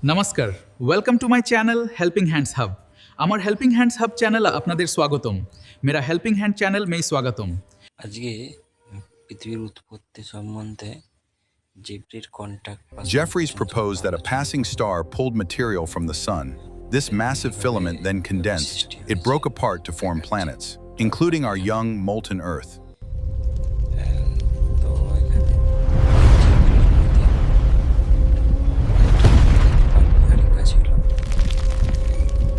नमस्कार, welcome to my channel helping hands hub. আমার helping hands hub চ্যানেলে আপনাদের স্বাগতম। মেরা হেল্পিং হ্যান্ড চ্যানেল में স্বাগতम। আজকে পৃথিবীর উৎপত্তি সম্বন্ধে জেফরির contact Jeffries proposed that a passing star pulled material from the sun. This massive filament then condensed. It broke apart to form planets, including our young molten Earth. তো এখানে হারিকা ছিল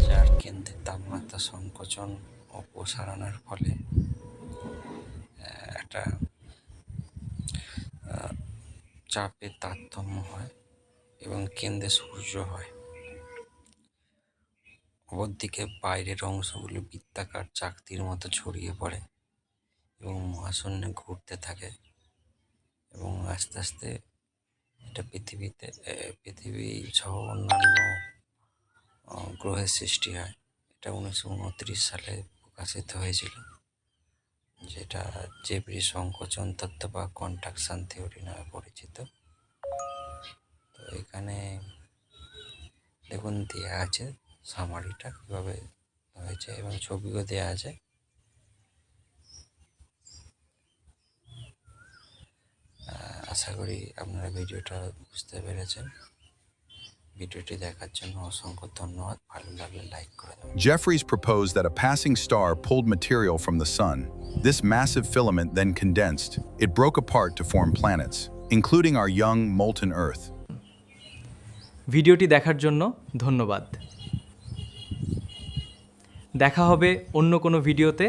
যার কেন্দ্রে তাপমাত্রা সংকোচন ও প্রসারণের ফলে একটা চাপের তারতম্য হয় এবং কেন্দ্রে সূর্য হয়। অপরদিকে বাইরের অংশগুলো বৃত্তাকার চাকতির মতো ছড়িয়ে পড়ে এবং মহাশূন্যে ঘুরতে থাকে এবং আস্তে আস্তে এটা পৃথিবী সহ অন্যান্য গ্রহের সৃষ্টি হয়। এটা 1929 সালে প্রকাশিত হয়েছিল, যেটা জেফরি সংকোচন তত্ত্ব বা কন্ডাকশন থিওরি নামে পরিচিত। তো এখানে দেখুন দেওয়া আছে সামারিটা কীভাবে হয়েছে এবং ছবিও দেওয়া আছে। আশা করি আপনারা ভিডিওটা বুঝতে পেরেছেন। ভিডিওটি দেখার জন্য অসংখ্য ধন্যবাদ। ভালো লাগলে লাইক করে দেবেন। Jeffries proposed that a passing star pulled material from the sun. This massive filament then condensed. It broke apart to form planets, including our young molten Earth. ভিডিওটি দেখার জন্য ধন্যবাদ। দেখা হবে অন্য কোনো ভিডিওতে।